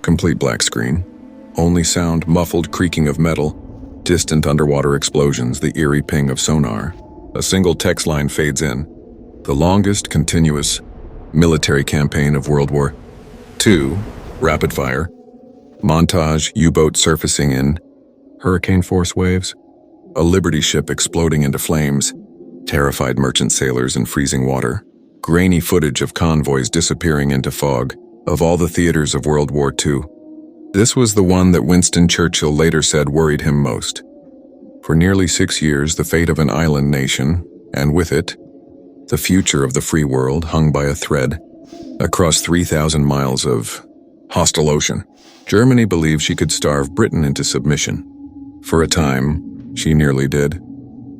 Complete black screen. Only sound, muffled creaking of metal, distant underwater explosions, the eerie ping of sonar. A single text line fades in. The longest continuous military campaign of World War II. Rapid fire. Montage, U-boat surfacing in hurricane force waves. A Liberty ship exploding into flames. Terrified merchant sailors in freezing water. Grainy footage of convoys disappearing into fog. Of all the theaters of World War II, this was the one that Winston Churchill later said worried him most. For nearly 6 years, the fate of an island nation, and with it, the future of the free world, hung by a thread across 3,000 miles of hostile ocean. Germany believed she could starve Britain into submission. For a time, she nearly did.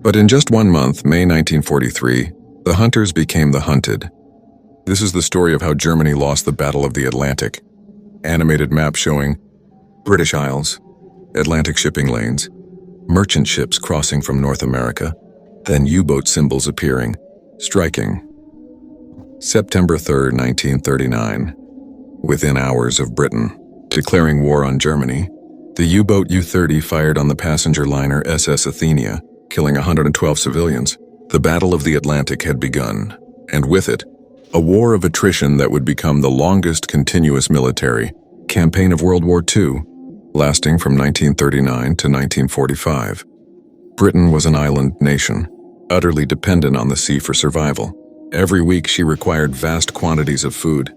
But in just 1 month, May 1943, the hunters became the hunted. This is the story of how Germany lost the Battle of the Atlantic. Animated map showing British Isles, Atlantic shipping lanes, merchant ships crossing from North America, then U-boat symbols appearing, striking. September 3, 1939. Within hours of Britain declaring war on Germany, the U-boat U-30 fired on the passenger liner SS Athenia, killing 112 civilians. The Battle of the Atlantic had begun, and with it, a war of attrition that would become the longest continuous military campaign of World War II, lasting from 1939 to 1945. Britain was an island nation, utterly dependent on the sea for survival. Every week she required vast quantities of food,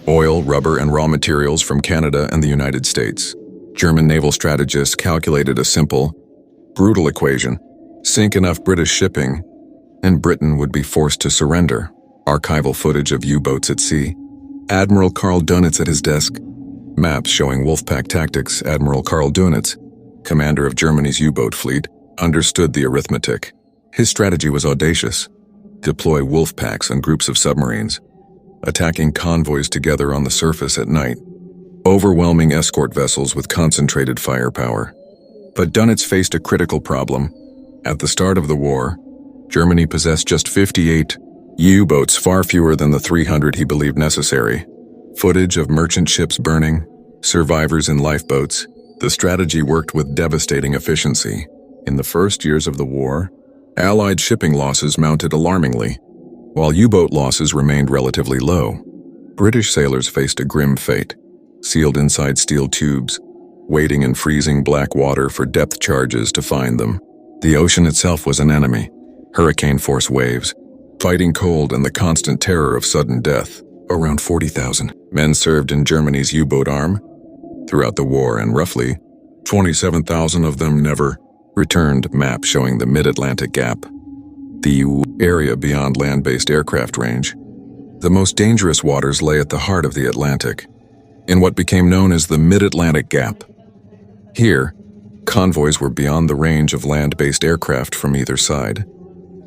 oil, rubber, and raw materials from Canada and the United States. German naval strategists calculated a simple, brutal equation: sink enough British shipping, and Britain would be forced to surrender. Archival footage of U-boats at sea. Admiral Karl Dönitz at his desk. Maps showing Wolfpack tactics. Admiral Karl Dönitz, commander of Germany's U-boat fleet, understood the arithmetic. His strategy was audacious. Deploy Wolfpacks and groups of submarines, attacking convoys together on the surface at night. Overwhelming escort vessels with concentrated firepower. But Dönitz faced a critical problem. At the start of the war, Germany possessed just 58 U-boats, far fewer than the 300 he believed necessary. Footage of merchant ships burning, survivors in lifeboats. The strategy worked with devastating efficiency. In the first years of the war, Allied shipping losses mounted alarmingly, while U-boat losses remained relatively low. British sailors faced a grim fate, sealed inside steel tubes, waiting in freezing black water for depth charges to find them. The ocean itself was an enemy. Hurricane force waves, fighting cold, and the constant terror of sudden death. Around 40,000 men served in Germany's U-boat arm throughout the war, and roughly 27,000 of them never returned. Map showing the mid-Atlantic gap, the area beyond land-based aircraft range. The most dangerous waters lay at the heart of the Atlantic, in what became known as the mid-Atlantic gap. Here, convoys were beyond the range of land-based aircraft from either side.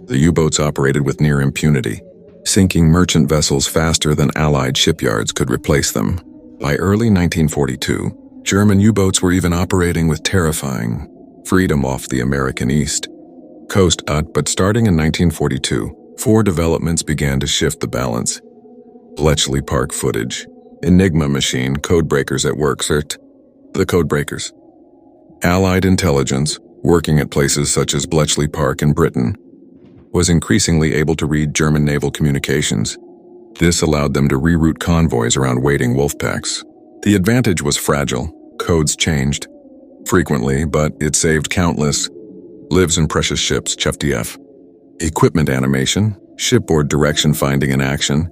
The U-boats operated with near impunity, sinking merchant vessels faster than Allied shipyards could replace them. By early 1942, German U-boats were even operating with terrifying freedom off the American east coast. But starting in 1942, 4 developments began to shift the balance. Bletchley Park footage, Enigma machine, codebreakers at work. The codebreakers. Allied intelligence, working at places such as Bletchley Park in Britain, was increasingly able to read German naval communications. This allowed them to reroute convoys around waiting Wolfpacks. The advantage was fragile. Codes changed frequently, but it saved countless lives and precious ships. FDF. Equipment animation, shipboard direction finding in action.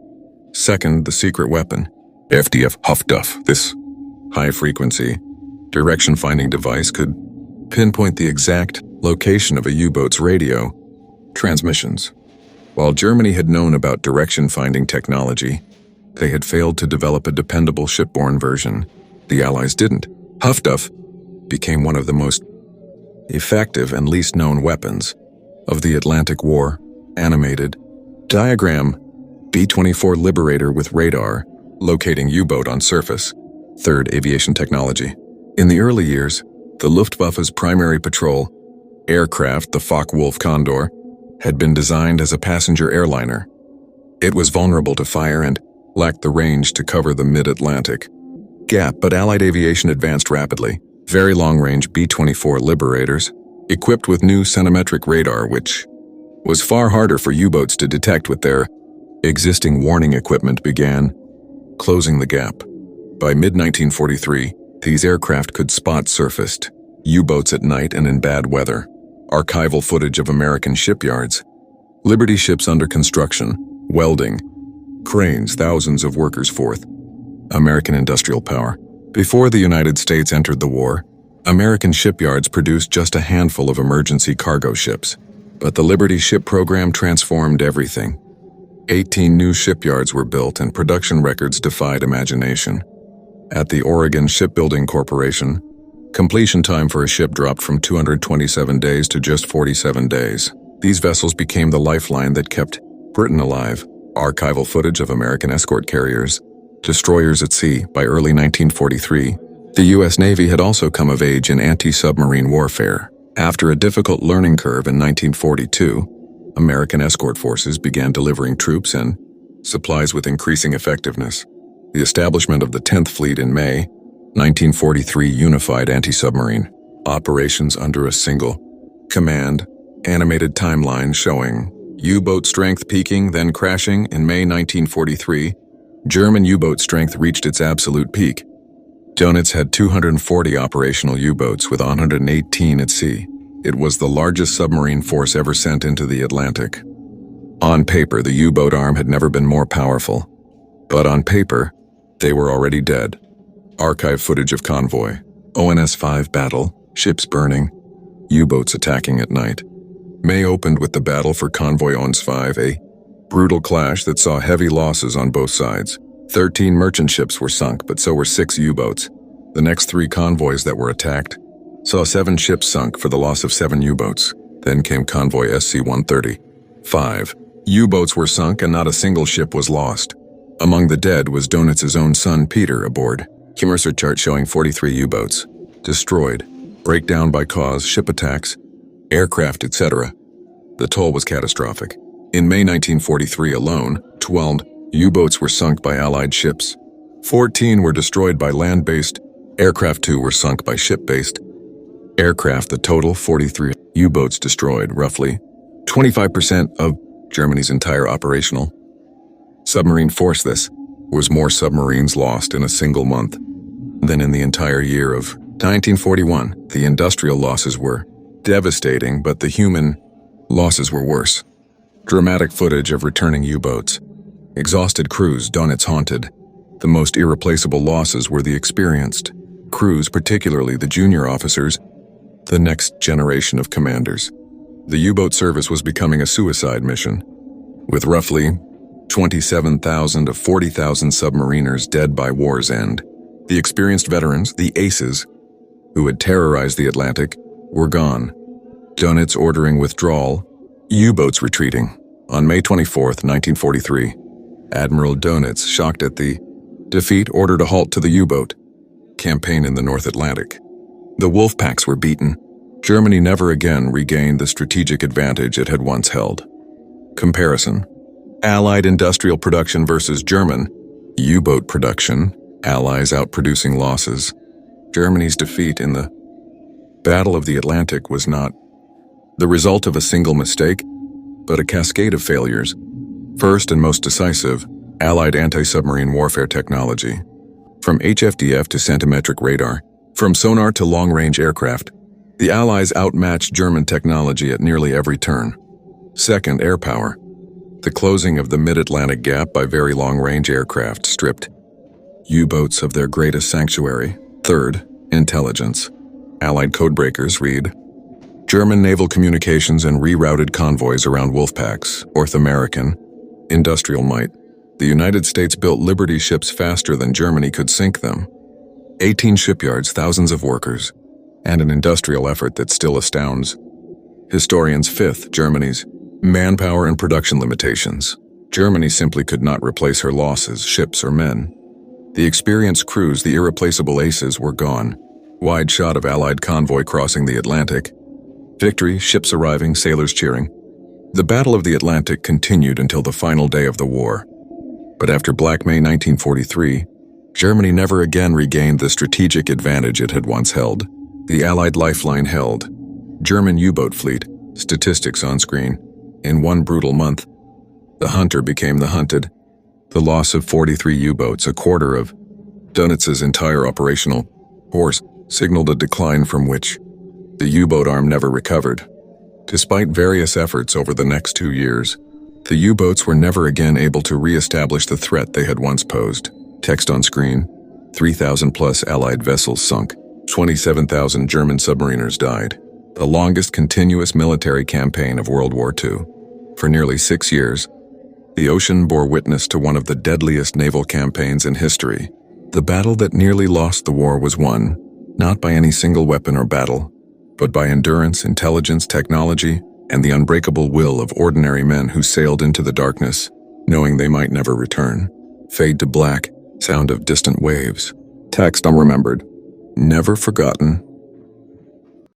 Second, the secret weapon. FDF Huffduff. This high-frequency direction finding device could pinpoint the exact location of a U-boat's radio transmissions. While Germany had known about direction-finding technology, they had failed to develop a dependable shipborne version. The Allies didn't. Huffduff became one of the most effective and least known weapons of the Atlantic War. Animated diagram: B-24 Liberator with radar, locating U-boat on surface. Third, aviation technology. In the early years, the Luftwaffe's primary patrol aircraft, the Focke-Wulf Condor, had been designed as a passenger airliner. It was vulnerable to fire and lacked the range to cover the mid-Atlantic. gap, but Allied aviation advanced rapidly. Very long-range B-24 Liberators, equipped with new centimetric radar, which was far harder for U-boats to detect with their existing warning equipment, began closing the gap. By mid-1943, these aircraft could spot surfaced U-boats at night and in bad weather. Archival footage of American shipyards, Liberty ships under construction, welding, cranes, thousands of workers forth. American industrial power. Before the United States entered the war, American shipyards produced just a handful of emergency cargo ships. But the Liberty ship program transformed everything. 18 new shipyards were built and production records defied imagination. At the Oregon Shipbuilding Corporation, completion time for a ship dropped from 227 days to just 47 days. These vessels became the lifeline that kept Britain alive. Archival footage of American escort carriers, destroyers at sea. By early 1943, the U.S. Navy had also come of age in anti-submarine warfare. After a difficult learning curve in 1942, American escort forces began delivering troops and supplies with increasing effectiveness. The establishment of the 10th Fleet in May 1943 unified anti-submarine operations under a single command. Animated timeline showing U-boat strength peaking, then crashing. In May 1943, German U-boat strength reached its absolute peak. Dönitz had 240 operational U-boats with 118 at sea. It was the largest submarine force ever sent into the Atlantic. On paper, the U-boat arm had never been more powerful. But on paper, they were already dead. Archive footage of convoy, ONS-5 battle, ships burning, U-boats attacking at night. May opened with the battle for convoy ONS-5, a brutal clash that saw heavy losses on both sides. 13 merchant ships were sunk, but so were 6 U-boats. The next 3 convoys that were attacked saw 7 ships sunk for the loss of 7 U-boats. Then came convoy SC-130. 5 U-boats were sunk and not a single ship was lost. Among the dead was Dönitz's own son Peter aboard. Mercer chart showing 43 U-boats destroyed, breakdown by cause, ship attacks, aircraft, etc. The toll was catastrophic. In May 1943 alone, 12 U-boats were sunk by Allied ships. 14 were destroyed by land-based aircraft, 2 were sunk by ship-based aircraft. The total, 43 U-boats destroyed, roughly 25% of Germany's entire operational submarine force. This was more submarines lost in a single month than in the entire year of 1941. The industrial losses were devastating, but the human losses were worse. Dramatic footage of returning U-boats. Exhausted crews Dönitz haunted. The most irreplaceable losses were the experienced crews, particularly the junior officers, the next generation of commanders. The U-boat service was becoming a suicide mission, with roughly 27,000 to 40,000 submariners dead by war's end. The experienced veterans, the aces, who had terrorized the Atlantic, were gone. Dönitz ordering withdrawal, U-boats retreating. On May 24, 1943, Admiral Dönitz, shocked at the defeat, ordered a halt to the U-boat campaign in the North Atlantic. The wolf packs were beaten. Germany never again regained the strategic advantage it had once held. Comparison: Allied industrial production versus German U-boat production. Allies outproducing losses. Germany's defeat in the Battle of the Atlantic was not the result of a single mistake, but a cascade of failures. First and most decisive, Allied anti-submarine warfare technology. From HFDF to centimetric radar, from sonar to long-range aircraft, the Allies outmatched German technology at nearly every turn. Second, air power. The closing of the mid-Atlantic gap by very long-range aircraft stripped U-boats of their greatest sanctuary. Third, intelligence. Allied codebreakers read German naval communications and rerouted convoys around wolfpacks. North American industrial might. The United States built Liberty ships faster than Germany could sink them. 18 shipyards, thousands of workers, and an industrial effort that still astounds historians. Fifth, Germany's manpower and production limitations. Germany simply could not replace her losses, ships or men. The experienced crews, the irreplaceable aces, were gone. Wide shot of Allied convoy crossing the Atlantic. Victory, ships arriving, sailors cheering. The Battle of the Atlantic continued until the final day of the war. But after Black May 1943, Germany never again regained the strategic advantage it had once held. The Allied lifeline held. German U-boat fleet, statistics on screen. In one brutal month, the hunter became the hunted. The loss of 43 U-boats, a quarter of Dönitz's entire operational force, signaled a decline from which the U-boat arm never recovered. Despite various efforts over the next 2 years, the U-boats were never again able to re-establish the threat they had once posed. Text on screen: 3,000 plus Allied vessels sunk, 27,000 German submariners died. The longest continuous military campaign of World War II. For nearly 6 years, the ocean bore witness to one of the deadliest naval campaigns in history. The battle that nearly lost the war was won, not by any single weapon or battle, but by endurance, intelligence, technology, and the unbreakable will of ordinary men who sailed into the darkness, knowing they might never return. Fade to black, sound of distant waves. Text unremembered, never forgotten,